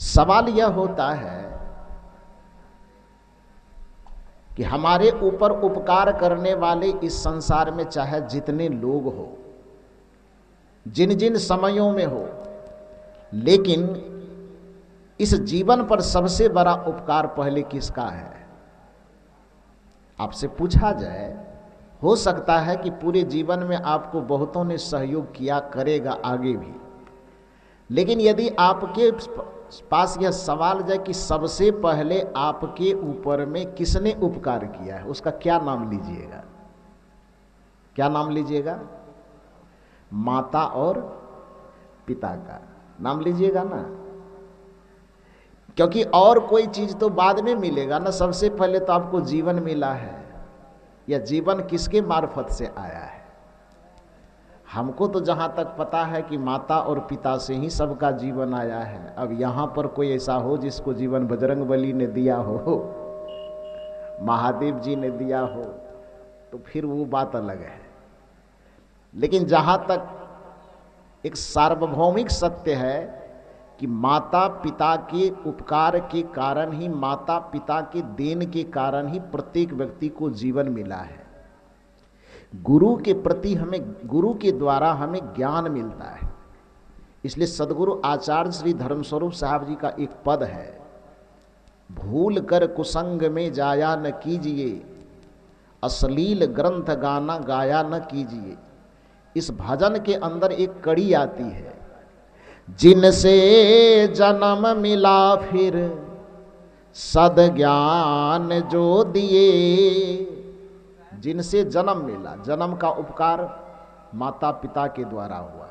सवाल यह होता है कि हमारे ऊपर उपकार करने वाले इस संसार में चाहे जितने लोग हो, जिन जिन समयों में हो, लेकिन इस जीवन पर सबसे बड़ा उपकार पहले किसका है? आपसे पूछा जाए, हो सकता है कि पूरे जीवन में आपको बहुतों ने सहयोग किया, करेगा आगे भी, लेकिन यदि आपके पास यह सवाल जाए कि सबसे पहले आपके ऊपर में किसने उपकार किया है, उसका क्या नाम लीजिएगा? क्या नाम लीजिएगा? माता और पिता का नाम लीजिएगा ना, क्योंकि और कोई चीज तो बाद में मिलेगा ना। सबसे पहले तो आपको जीवन मिला है, या जीवन किसके मार्फत से आया है? हमको तो जहां तक पता है कि माता और पिता से ही सबका जीवन आया है। अब यहां पर कोई ऐसा हो जिसको जीवन बजरंगबली ने दिया हो, महादेव जी ने दिया हो, तो फिर वो बात अलग है। लेकिन जहां तक एक सार्वभौमिक सत्य है कि माता पिता के उपकार के कारण ही, माता पिता के देन के कारण ही प्रत्येक व्यक्ति को जीवन मिला है। गुरु के प्रति हमें, गुरु के द्वारा हमें ज्ञान मिलता है। इसलिए सदगुरु आचार्य श्री धर्मस्वरूप साहब जी का एक पद है, भूल कर कुसंग में जाया न कीजिए, अश्लील ग्रंथ गाना गाया न कीजिए। इस भजन के अंदर एक कड़ी आती है, जिनसे जन्म मिला फिर सद ज्ञान जो दिए। जिनसे जन्म मिला, जन्म का उपकार माता पिता के द्वारा हुआ।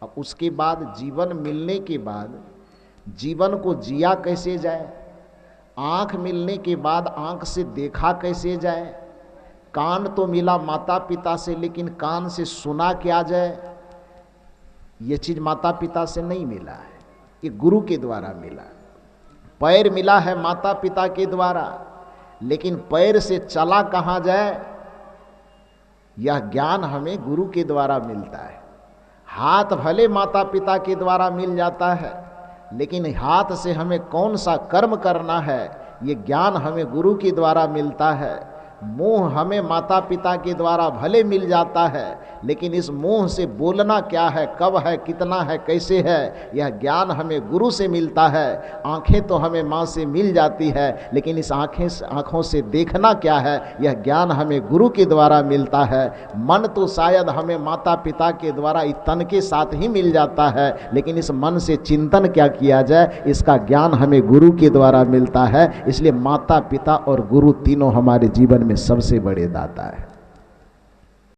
अब उसके बाद जीवन मिलने के बाद जीवन को जिया कैसे जाए? आँख मिलने के बाद आँख से देखा कैसे जाए? कान तो मिला माता पिता से, लेकिन कान से सुना क्या जाए? ये चीज माता पिता से नहीं मिला है, ये गुरु के द्वारा मिला। पैर मिला है माता पिता के द्वारा, लेकिन पैर से चला कहाँ जाए, यह ज्ञान हमें गुरु के द्वारा मिलता है। हाथ भले माता पिता के द्वारा मिल जाता है, लेकिन हाथ से हमें कौन सा कर्म करना है, ये ज्ञान हमें गुरु के द्वारा मिलता है। मुंह हमें माता पिता के द्वारा भले मिल जाता है, लेकिन इस मुंह से बोलना क्या है, कब है, कितना है, कैसे है, यह ज्ञान हमें गुरु से मिलता है। आंखें तो हमें माँ से मिल जाती है, लेकिन इस आँखों से देखना क्या है, यह ज्ञान हमें गुरु के द्वारा मिलता है। मन तो शायद हमें माता पिता के द्वारा तन के साथ ही मिल जाता है, लेकिन इस मन से चिंतन क्या किया जाए, इसका ज्ञान हमें गुरु के द्वारा मिलता है। इसलिए माता पिता और गुरु तीनों हमारे जीवन में सबसे बड़े दाता है।